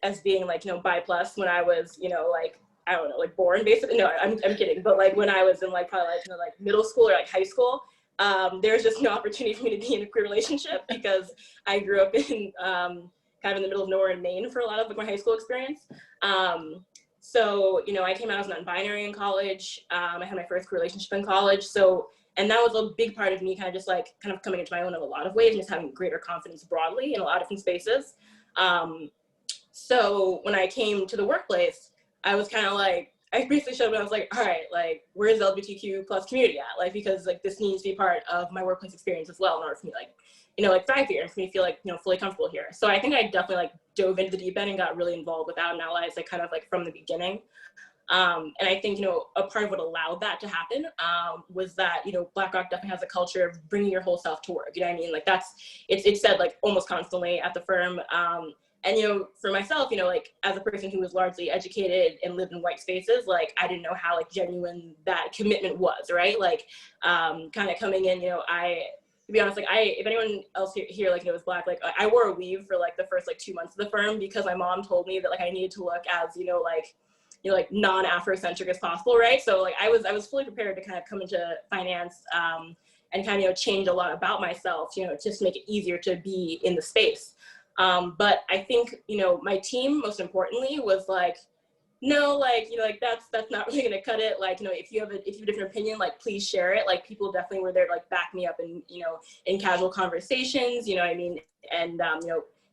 D: as being like, bi plus when I was, like, I don't know, like born basically. No, I'm kidding. But like when I was in like probably like, like middle school or like high school, there's just no opportunity for me to be in a queer relationship because I grew up in kind of in the middle of nowhere in Maine for a lot of like my high school experience. So, I came out as non-binary in college. I had my first queer relationship in college. So, and that was a big part of me kind of coming into my own in a lot of ways and just having greater confidence broadly in a lot of different spaces. So when I came to the workplace, I was kind of like, I basically showed up and I was like, all right, like, where's the LGBTQ plus community at? Like, because like this needs to be part of my workplace experience as well in order for me like thrive here and for me to feel like, fully comfortable here. So I think I definitely like dove into the deep end and got really involved with Out and Allies, like kind of like from the beginning. And I think, a part of what allowed that to happen was that, BlackRock definitely has a culture of bringing your whole self to work. You know what I mean? Like it's said like almost constantly at the firm. And, for myself, like as a person who was largely educated and lived in white spaces, like I didn't know how like genuine that commitment was, right? Like kind of coming in, to be honest, like if anyone else here like was Black, like I wore a weave for like the first like 2 months of the firm because my mom told me that like I needed to look as, like non-Afrocentric as possible, right? So like I was fully prepared to kind of come into finance and kind of change a lot about myself, just to make it easier to be in the space. But I think my team most importantly was like, no, like like that's not really gonna cut it. Like if you have a different opinion, like please share it. Like people definitely were there to like back me up and in casual conversations, what I mean, and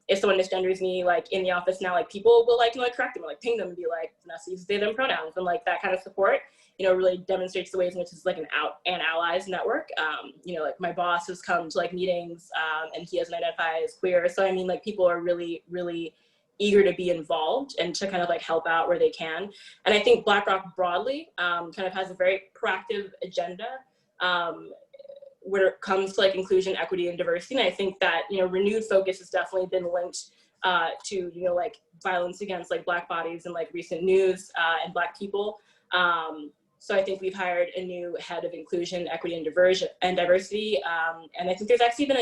D: if someone misgenders me like in the office now, like people will like correct them or like ping them and be like, Vanessa uses they them pronouns, and like that kind of support really demonstrates the ways in which it's like an Out and Allies network. Like my boss has come to like meetings and he doesn't identify as queer, so I mean like people are really eager to be involved and to kind of like help out where they can. And I think BlackRock broadly kind of has a very proactive agenda when it comes to like inclusion, equity, and diversity. And I think that, renewed focus has definitely been linked to, like violence against like Black bodies in like recent news and Black people. So I think we've hired a new head of inclusion, equity, and diversity. And I think there's actually been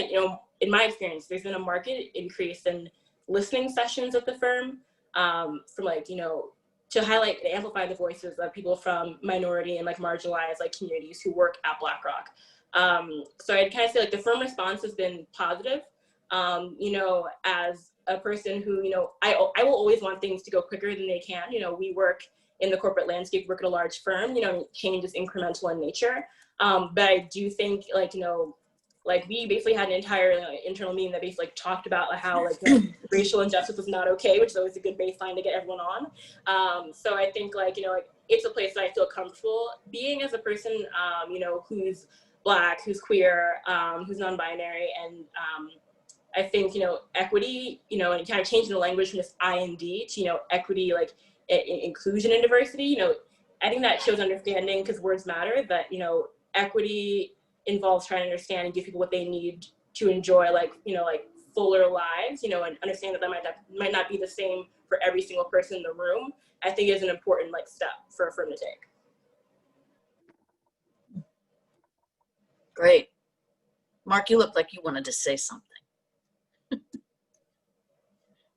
D: in my experience, there's been a marked increase in listening sessions at the firm from like, to highlight and amplify the voices of people from minority and like marginalized like communities who work at BlackRock. So I'd kind of say like the firm response has been positive. As a person who, I will always want things to go quicker than they can. We work in the corporate landscape, work at a large firm, change is incremental in nature. But I do think like, like we basically had an entire internal meeting that basically like talked about how like racial injustice was not okay, which is always a good baseline to get everyone on. So I think like, like it's a place that I feel comfortable being as a person, who's Black, who's queer, who's non-binary. And I think, equity, and kind of changing the language from just IND to, equity, like inclusion and diversity, I think that shows understanding because words matter, that, equity involves trying to understand and give people what they need to enjoy like fuller lives, and understand that might not be the same for every single person in the room. I think is an important like step for a firm to take.
A: Great. Mark, you look like you wanted to say something.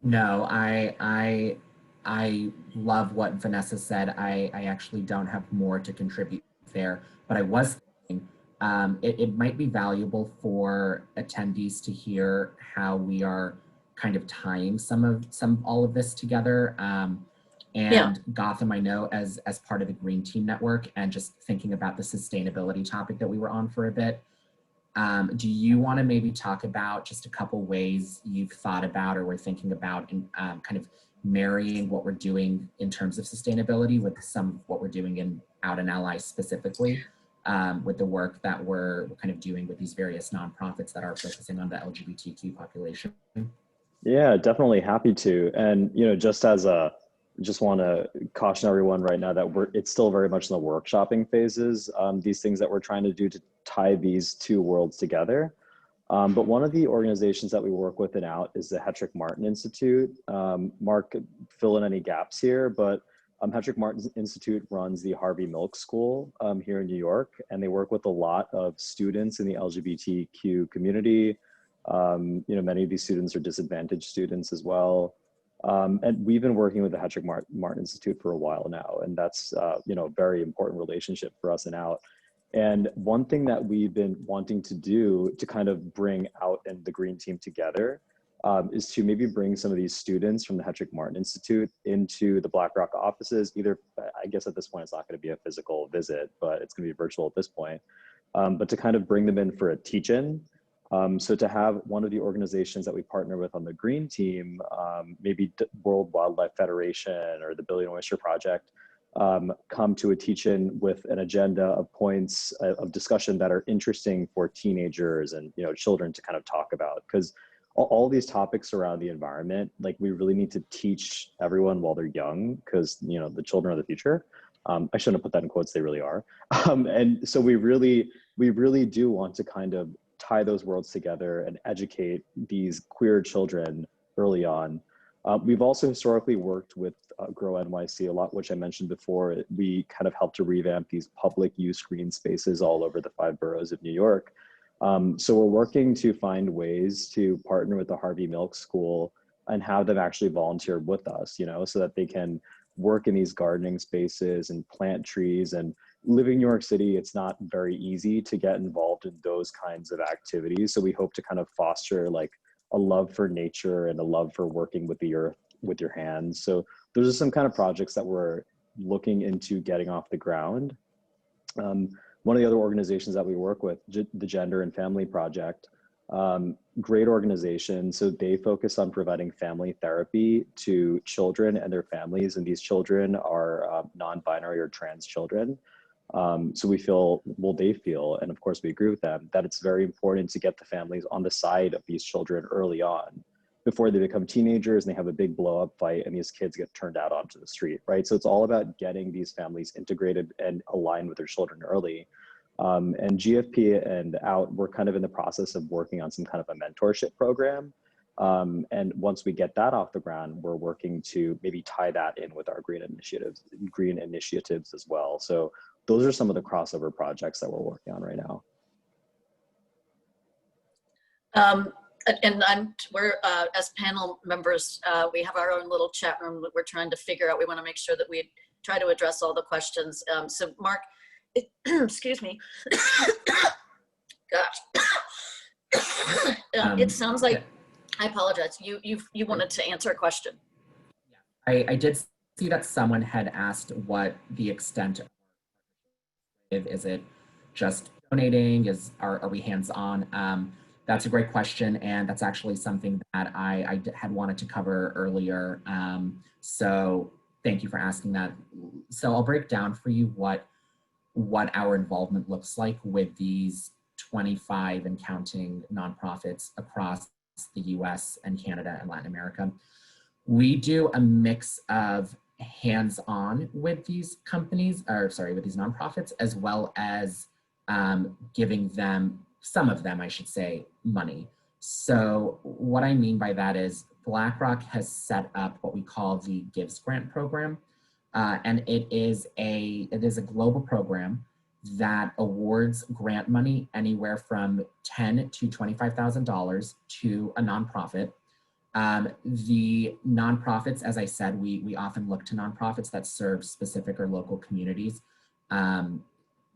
C: No, I I love what Vanessa said. I actually don't have more to contribute there, but I was thinking it might be valuable for attendees to hear how we are kind of tying all of this together. And Gotham, I know as part of the Green Team Network, and just thinking about the sustainability topic that we were on for a bit. Do you want to maybe talk about just a couple ways you've thought about or were thinking about in kind of marrying what we're doing in terms of sustainability with some of what we're doing in Out and Ally specifically, with the work that we're kind of doing with these various nonprofits that are focusing on the LGBTQ population?
E: Yeah, definitely happy to. And, just want to caution everyone right now that it's still very much in the workshopping phases, these things that we're trying to do to tie these two worlds together. But one of the organizations that we work with and out is the Hetrick Martin Institute. Mark, fill in any gaps here, but Hetrick Martin Institute runs the Harvey Milk School here in New York, and they work with a lot of students in the LGBTQ community. Many of these students are disadvantaged students as well. And we've been working with the Hetrick Martin Institute for a while now, and that's a very important relationship for us and out. And one thing that we've been wanting to do to kind of bring Out and the Green Team together is to maybe bring some of these students from the Hetrick Martin Institute into the BlackRock offices. Either, I guess at this point, it's not going to be a physical visit, but it's going to be virtual at this point. But to kind of bring them in for a teach-in. So to have one of the organizations that we partner with on the Green Team, maybe World Wildlife Federation or the Billion Oyster Project, come to a teach-in with an agenda of points of discussion that are interesting for teenagers and children to kind of talk about. Because all these topics around the environment, like, we really need to teach everyone while they're young, because the children are the future. I shouldn't have put that in quotes, they really are. And so we really do want to kind of tie those worlds together and educate these queer children early on. We've also historically worked with Grow NYC a lot, which I mentioned before. We kind of helped to revamp these public use green spaces all over the 5 boroughs of New York. So we're working to find ways to partner with the Harvey Milk School and have them actually volunteer with us, so that they can work in these gardening spaces and plant trees. And living in New York City, it's not very easy to get involved in those kinds of activities. So we hope to kind of foster like a love for nature and a love for working with the earth with your hands. So those are some kind of projects that we're looking into getting off the ground. One of the other organizations that we work with, the Gender and Family Project, great organization. So they focus on providing family therapy to children and their families. And these children are non-binary or trans children. So we feel, well, they feel, and of course we agree with them, that it's very important to get the families on the side of these children early on, before they become teenagers and they have a big blow up fight and these kids get turned out onto the street, right? So it's all about getting these families integrated and aligned with their children early. And GFP and Out, we're kind of in the process of working on some kind of a mentorship program. And once we get that off the ground, we're working to maybe tie that in with our green initiatives as well. So those are some of the crossover projects that we're working on right now.
A: We're as panel members, we have our own little chat room that we're trying to figure out. We want to make sure that we try to address all the questions. So Mark, excuse me. Gosh. It sounds like, I apologize. You wanted to answer a question.
C: I did see that someone had asked what the extent of, is it just donating? Are we hands-on? That's a great question, and that's actually something that I had wanted to cover earlier. So thank you for asking that. So I'll break down for you what our involvement looks like with these 25 and counting nonprofits across the US and Canada and Latin America. We do a mix of hands-on with these companies, with these nonprofits, as well as giving them, some of them, I should say, money. So what I mean by that is BlackRock has set up what we call the Gives Grant program. And it is a global program that awards grant money anywhere from $10,000 to $25,000 to a nonprofit. The nonprofits, as I said, we often look to nonprofits that serve specific or local communities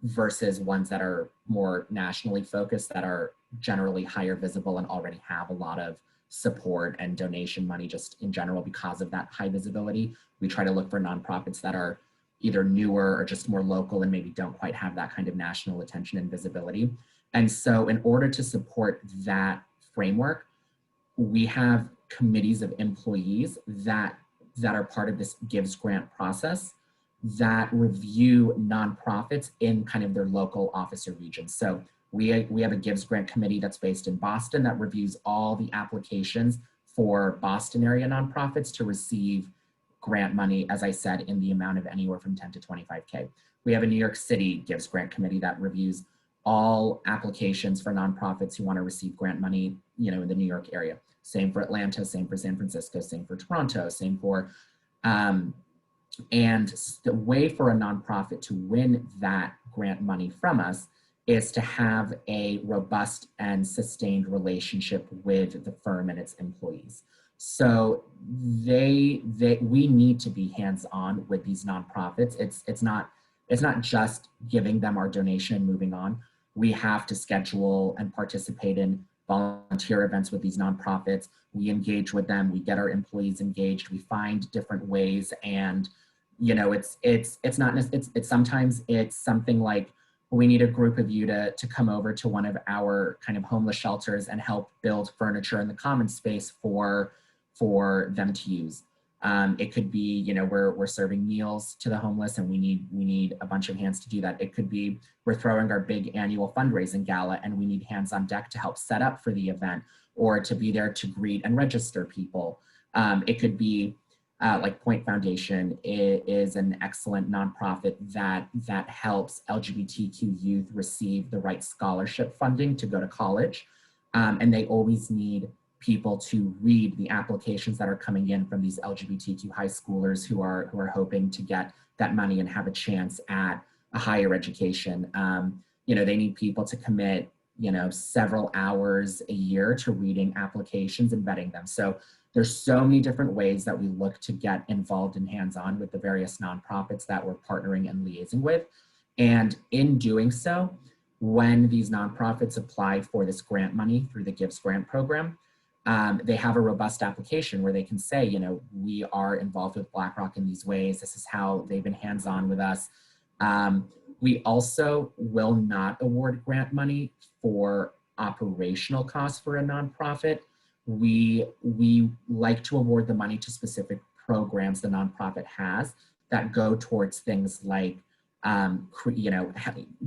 C: versus ones that are more nationally focused, that are generally higher visible and already have a lot of support and donation money just in general because of that high visibility. We try to look for nonprofits that are either newer or just more local and maybe don't quite have that kind of national attention and visibility. And so in order to support that framework, we have committees of employees that are part of this Gives grant process that review nonprofits in kind of their local office or region. So we have a Gives grant committee that's based in Boston that reviews all the applications for Boston area nonprofits to receive grant money, as I said, in the amount of anywhere from 10 to 25K. We have a New York City Gives grant committee that reviews all applications for nonprofits who want to receive grant money, you know, in the New York area. Same for Atlanta, same for San Francisco, same for Toronto, same for, and the way for a nonprofit to win that grant money from us is to have a robust and sustained relationship with the firm and its employees. So we need to be hands-on with these nonprofits. It's not just giving them our donation and moving on. We have to schedule and participate in volunteer events with these nonprofits. We engage with them. We get our employees engaged. We find different ways, and you know, it's sometimes it's something like, we need a group of you to come over to one of our kind of homeless shelters and help build furniture in the common space for them to use. It could be, you know, we're serving meals to the homeless and we need a bunch of hands to do that. It could be we're throwing our big annual fundraising gala and we need hands on deck to help set up for the event or to be there to greet and register people. It could be like Point Foundation is an excellent nonprofit that helps LGBTQ youth receive the right scholarship funding to go to college. And they always need people to read the applications that are coming in from these LGBTQ high schoolers who are hoping to get that money and have a chance at a higher education. You know, they need people to commit, you know, several hours a year to reading applications and vetting them. So there's so many different ways that we look to get involved and hands-on with the various nonprofits that we're partnering and liaising with. And in doing so, when these nonprofits apply for this grant money through the Gives grant program, they have a robust application where they can say, you know, we are involved with BlackRock in these ways. This is how they've been hands-on with us. We also will not award grant money for operational costs for a nonprofit. We like to award the money to specific programs the nonprofit has that go towards things like, you know,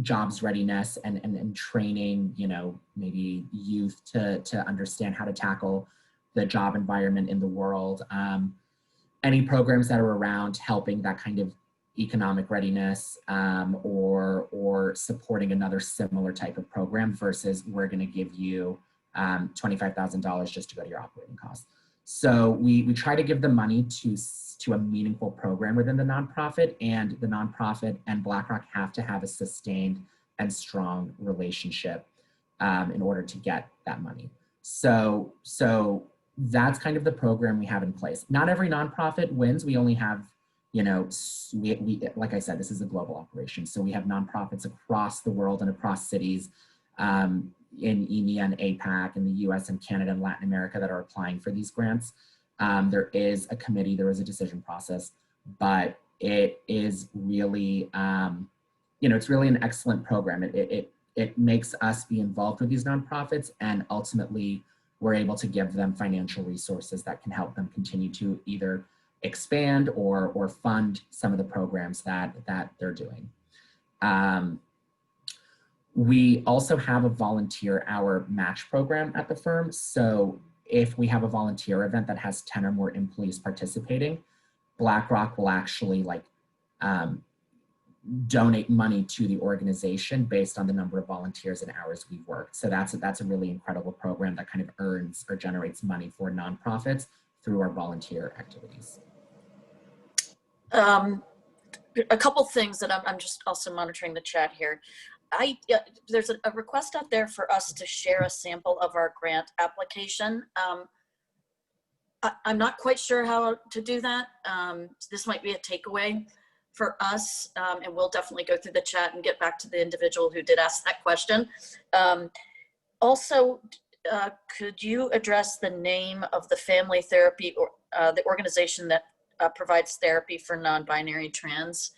C: jobs readiness and training, you know, maybe youth to understand how to tackle the job environment in the world. Any programs that are around helping that kind of economic readiness or supporting another similar type of program versus we're going to give you $25,000 just to go to your operating costs. So we try to give the money to a meaningful program within the nonprofit, and the nonprofit and BlackRock have to have a sustained and strong relationship in order to get that money. So that's kind of the program we have in place. Not every nonprofit wins. We only have, you know, we like I said, this is a global operation. So we have nonprofits across the world and across cities in EMEA and APAC, in the US and Canada and Latin America that are applying for these grants. There is a committee, there is a decision process, but it is really, you know, it's really an excellent program. It makes us be involved with these nonprofits, and ultimately we're able to give them financial resources that can help them continue to either expand or fund some of the programs that they're doing. We also have a volunteer hour match program at the firm. So if we have a volunteer event that has 10 or more employees participating, BlackRock will actually donate money to the organization based on the number of volunteers and hours we've worked. So that's a really incredible program that kind of earns or generates money for nonprofits through our volunteer activities.
A: A couple things that I'm just also monitoring the chat here. There's a request out there for us to share a sample of our grant application. I'm not quite sure how to do that. This might be a takeaway for us, and we'll definitely go through the chat and get back to the individual who did ask that question. Also, could you address the name of the family therapy or the organization that provides therapy for non-binary trans?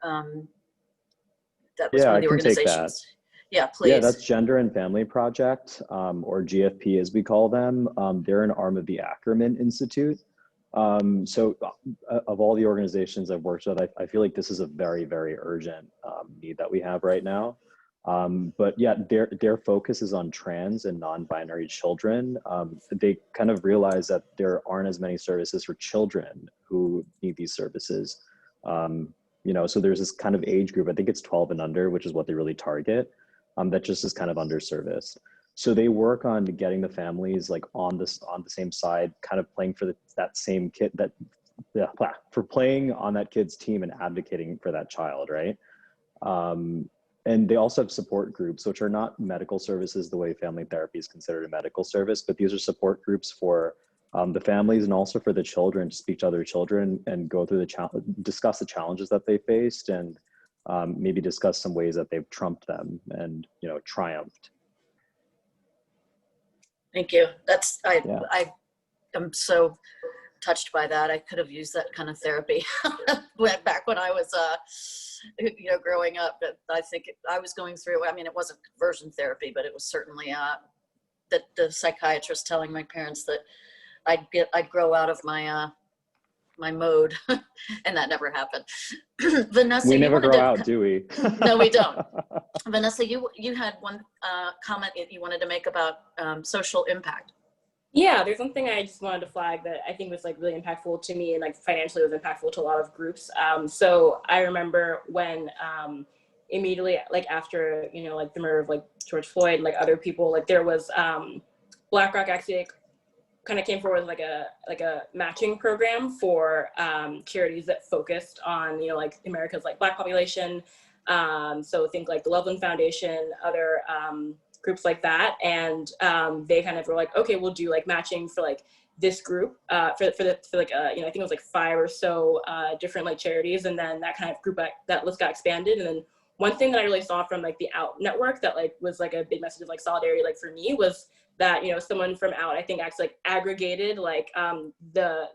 A: That was
E: Yeah,
A: one
E: I
A: of the
E: can take that.
A: organizations. Yeah, please.
E: Yeah, that's Gender and Family Project, or GFP as we call them. They're an arm of the Ackerman Institute. So of all the organizations I've worked with, I feel like this is a very, very urgent need that we have right now. But yeah, their focus is on trans and non-binary children. They kind of realize that there aren't as many services for children who need these services. You know, so there's this kind of age group, I think it's 12 and under, which is what they really target, that just is kind of underserviced. So they work on getting the families like on the same side, kind of playing for that same kid, for playing on that kid's team and advocating for that child, right? And they also have support groups, which are not medical services the way family therapy is considered a medical service, but these are support groups for the families and also for the children to speak to other children and go through discuss the challenges that they faced, and maybe discuss some ways that they've trumped them and, you know, triumphed.
A: Thank you.
E: Yeah.
A: I am so touched by that. I could have used that kind of therapy back when I was, you know, growing up. But I think I was going through, I mean, it wasn't conversion therapy, but it was certainly that the psychiatrist telling my parents that I'd grow out of my my mode, and that never happened. Vanessa,
E: We never grow out, do we?
A: No, we don't. Vanessa, you had one comment that you wanted to make about social impact.
D: Yeah, there's one thing I just wanted to flag that I think was like really impactful to me, and like financially was impactful to a lot of groups. So I remember when immediately like after, you know, like the murder of like George Floyd and like other people, like there was BlackRock actually like kind of came forward with like a matching program for charities that focused on, you know, like America's like Black population. So think like the Loveland Foundation, other groups like that, and they kind of were like, okay, we'll do like matching for like this group for like you know, I think it was like 5 or so different like charities, and then that kind of group that list got expanded. And then one thing that I really saw from like the Out network that like was like a big message of like solidarity, like for me, was that, you know, someone from Out, I think, actually like aggregated like the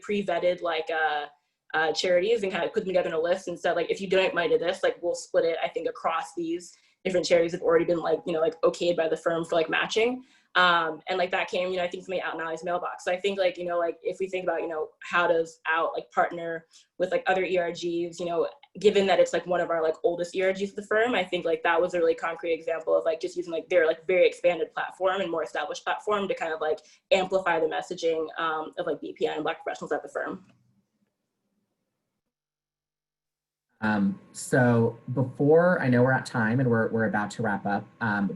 D: pre-vetted like charities and kind of put them together in a list and said, like, if you donate money to this, like we'll split it, I think, across these different charities have already been like, you know, like okayed by the firm for like matching. And like that came, you know, I think from the Out and Allies mailbox. So I think like, you know, like if we think about, you know, how does Out like partner with like other ERGs, you know, given that it's like one of our like oldest ERGs at the firm, I think like that was a really concrete example of like just using like their like very expanded platform and more established platform to kind of like amplify the messaging of like BPN and Black professionals at the firm.
C: So before, I know we're at time and we're about to wrap up.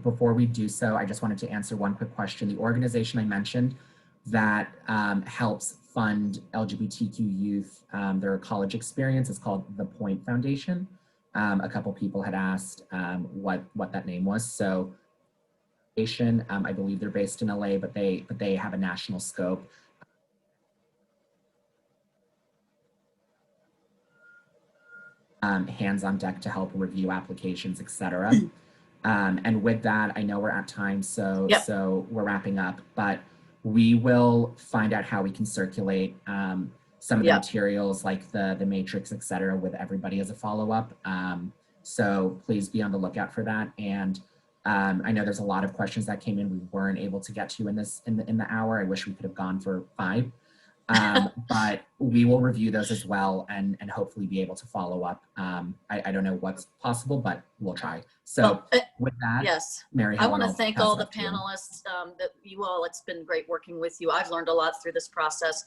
C: Before we do so, I just wanted to answer one quick question. The organization I mentioned that helps fund LGBTQ youth, their college experience is called the Point Foundation. A couple people had asked what that name was. So, I believe they're based in LA, but they have a national scope. Hands on deck to help review applications, etc. And with that, I know we're at time, so
A: Yep.
C: So we're wrapping up, but we will find out how we can circulate some of the materials like the matrix, etc., with everybody as a follow-up. So please be on the lookout for that. And I know there's a lot of questions that came in we weren't able to get to in the hour. I wish we could have gone for 5. But we will review those as well and hopefully be able to follow up. I don't know what's possible, but we'll try. So with that,
A: yes,
C: Mary
A: I
C: Helen,
A: want to
C: I'll
A: thank
C: pass
A: all
C: it
A: the
C: up to you.
A: panelists, that you all, it's been great working with you. I've learned a lot through this process.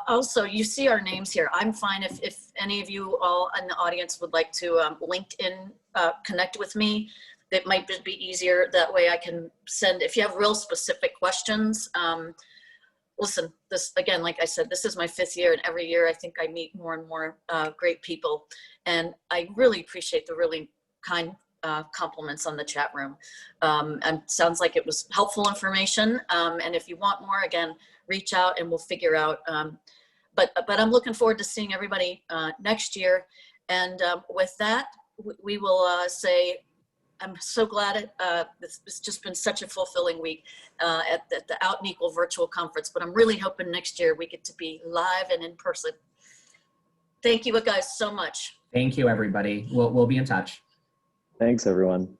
A: Also, you see our names here. I'm fine if any of you all in the audience would like to LinkedIn connect with me. It might be easier that way. I can send, if you have real specific questions. Listen, this, again, like I said, this is my 5th year, and every year I think I meet more and more great people. And I really appreciate the really kind compliments on the chat room. And sounds like it was helpful information. And if you want more, again, reach out and we'll figure out. But I'm looking forward to seeing everybody next year. And with that, we will say, I'm so glad it's just been such a fulfilling week at the Out and Equal virtual conference, but I'm really hoping next year we get to be live and in person. Thank you guys so much.
C: Thank you, everybody. We'll be in touch.
E: Thanks, everyone.